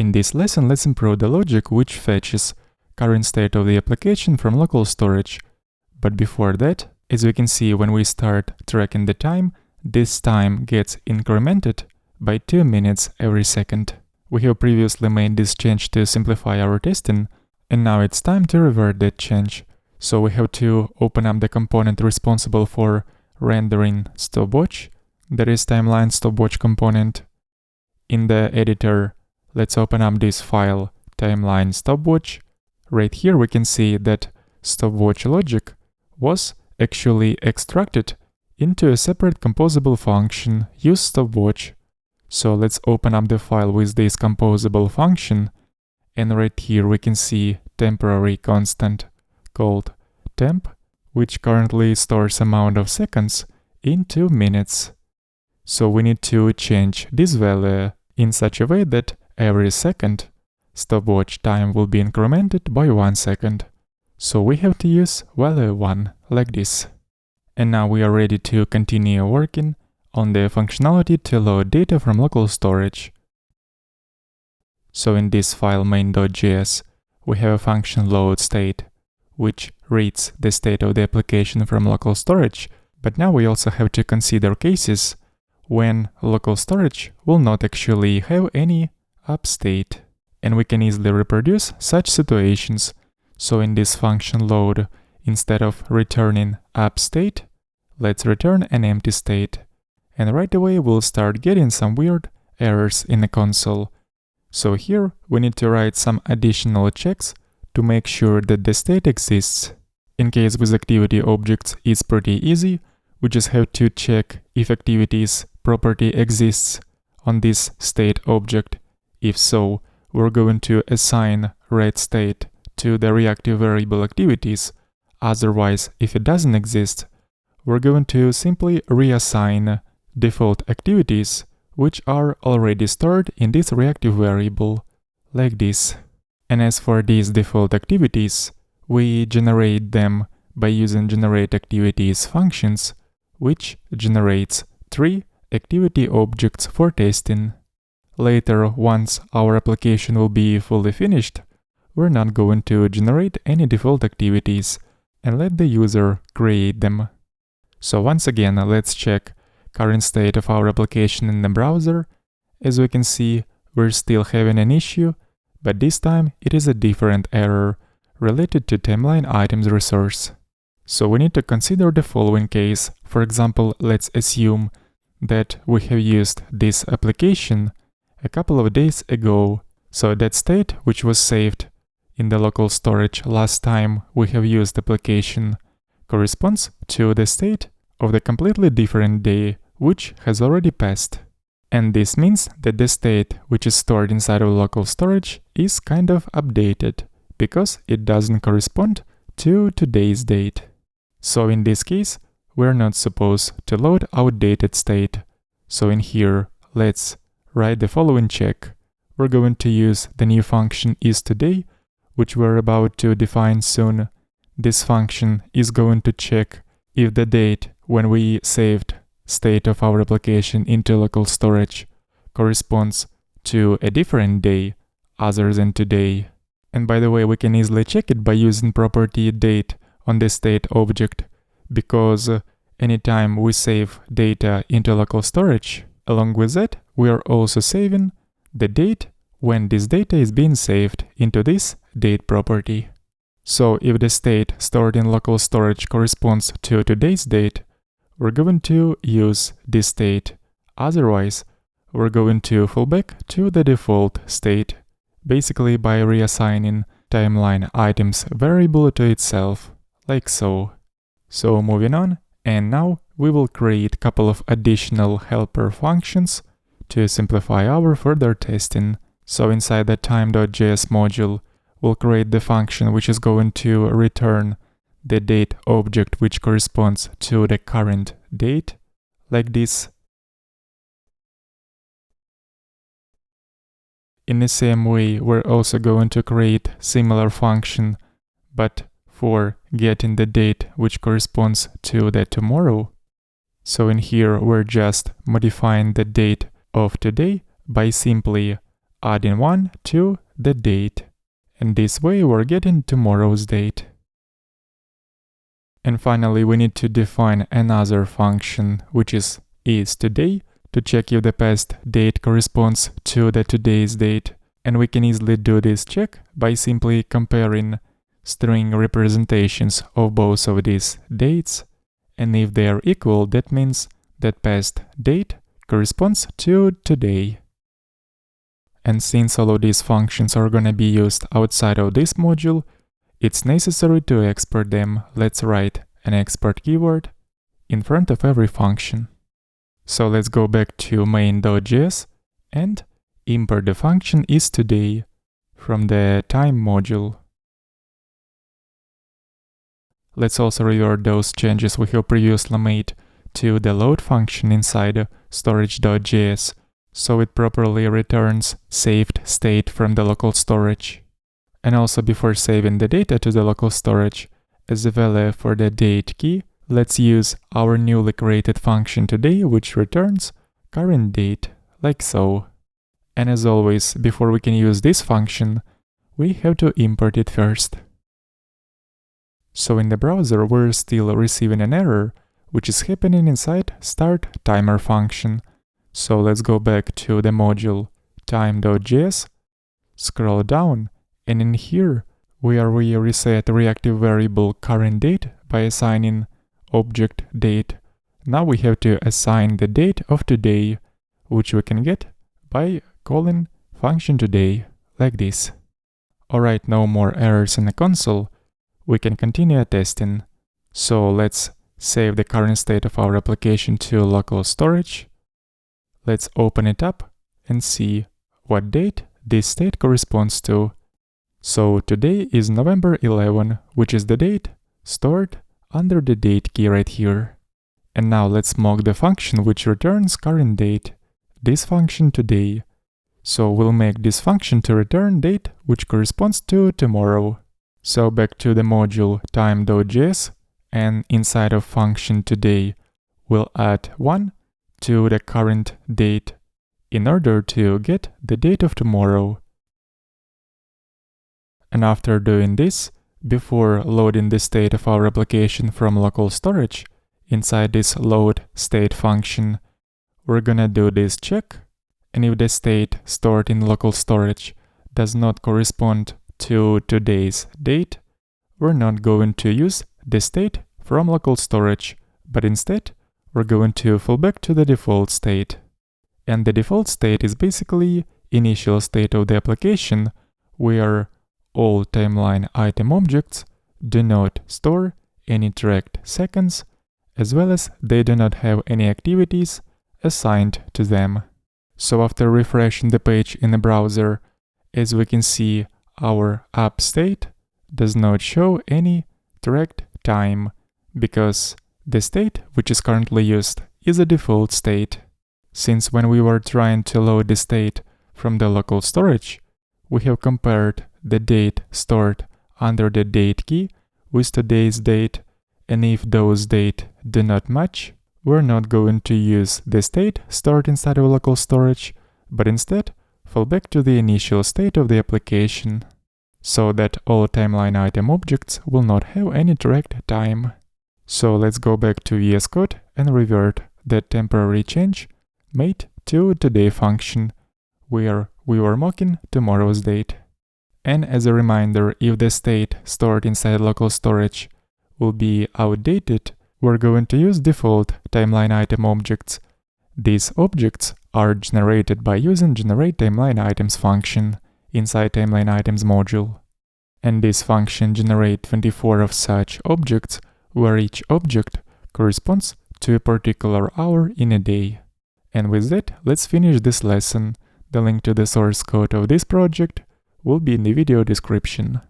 In this lesson, let's improve the logic which fetches current state of the application from local storage. But before that, as we can see when we start tracking the time, this time gets incremented by 2 minutes every second. We have previously made this change to simplify our testing, and now it's time to revert that change. So we have to open up the component responsible for rendering stopwatch, that is timeline stopwatch component. In the editor, let's open up this file, timeline stopwatch. Right here we can see that stopwatch logic was actually extracted into a separate composable function, useStopwatch. So let's open up the file with this composable function, and right here we can see temporary constant called temp, which currently stores amount of seconds into minutes. So we need to change this value in such a way that every second stopwatch time will be incremented by 1 second. So we have to use value 1 like this. And now we are ready to continue working on the functionality to load data from local storage. So in this file main.js, we have a function loadState, which reads the state of the application from local storage, but now we also have to consider cases when local storage will not actually have any upstate. And we can easily reproduce such situations. So in this function load, instead of returning upstate, let's return an empty state. And right away we'll start getting some weird errors in the console. So here we need to write some additional checks to make sure that the state exists. In case with activity objects, it's pretty easy. We just have to check if activities property exists on this state object. If so, we're going to assign red state to the reactive variable activities. Otherwise, if it doesn't exist, we're going to simply reassign default activities which are already stored in this reactive variable, like this. And as for these default activities, we generate them by using generateActivities functions, which generates 3 activity objects for testing. Later, once our application will be fully finished, we're not going to generate any default activities and let the user create them. So once again, let's check current state of our application in the browser. As we can see, we're still having an issue, but this time it is a different error related to timeline items resource. So we need to consider the following case. For example, let's assume that we have used this application a couple of days ago. So that state which was saved in the local storage last time we have used the application corresponds to the state of the completely different day which has already passed. And this means that the state which is stored inside of local storage is kind of updated because it doesn't correspond to today's date. So in this case, we're not supposed to load outdated state. So in here, let's write the following check. We're going to use the new function isToday, which we're about to define soon. This function is going to check if the date when we saved state of our application into local storage corresponds to a different day other than today. And by the way, we can easily check it by using property date on the state object, because anytime we save data into local storage, along with that, we are also saving the date when this data is being saved into this date property. So if the state stored in local storage corresponds to today's date, we're going to use this state. Otherwise, we're going to fall back to the default state, basically by reassigning timeline items variable to itself, like so. So moving on, and now we will create a couple of additional helper functions to simplify our further testing. So inside the time.js module, we'll create the function which is going to return the date object which corresponds to the current date, like this. In the same way, we're also going to create similar function, but for getting the date which corresponds to the tomorrow. So in here, we're just modifying the date of today by simply adding 1 to the date. And this way we're getting tomorrow's date. And finally, we need to define another function, which is today, to check if the past date corresponds to the today's date. And we can easily do this check by simply comparing string representations of both of these dates. And if they are equal, that means that past date corresponds to today. And since all of these functions are gonna be used outside of this module, it's necessary to export them. Let's write an export keyword in front of every function. So let's go back to main.js and import the function isToday from the time module. Let's also revert those changes we have previously made to the load function inside storage.js, so it properly returns saved state from the local storage. And also, before saving the data to the local storage, as a value for the date key, let's use our newly created function today, which returns current date, like so. And as always, before we can use this function, we have to import it first. So in the browser, we're still receiving an error, which is happening inside start timer function. So let's go back to the module time.js, scroll down, and in here, where we reset reactive variable current date by assigning object date, now we have to assign the date of today, which we can get by calling function today, like this. Alright, no more errors in the console. We can continue testing. So let's save the current state of our application to local storage. Let's open it up and see what date this state corresponds to. So today is November 11, which is the date stored under the date key right here. And now let's mock the function which returns current date, this function today. So we'll make this function to return date which corresponds to tomorrow. So back to the module time.js, and inside of function today, we'll add 1 to the current date in order to get the date of tomorrow. And after doing this, before loading the state of our application from local storage, inside this load state function, we're gonna do this check, and if the state stored in local storage does not correspond to today's date, we're not going to use the state from local storage, but instead we're going to fall back to the default state. And the default state is basically initial state of the application, where all timeline item objects do not store any tracked seconds, as well as they do not have any activities assigned to them. So after refreshing the page in the browser, as we can see, our app state does not show any tracked time, because the state which is currently used is a default state. Since when we were trying to load the state from the local storage, we have compared the date stored under the date key with today's date, and if those dates do not match, we're not going to use the state stored inside of local storage, but instead fall back to the initial state of the application, so that all timeline item objects will not have any tracked time. So let's go back to VS Code and revert that temporary change made to today function, where we were mocking tomorrow's date. And as a reminder, if the state stored inside local storage will be outdated, we're going to use default timeline item objects. These objects are generated by using generateTimelineItems function inside timeline_items module. And this function generates 24 of such objects, where each object corresponds to a particular hour in a day. And with that, let's finish this lesson. The link to the source code of this project will be in the video description.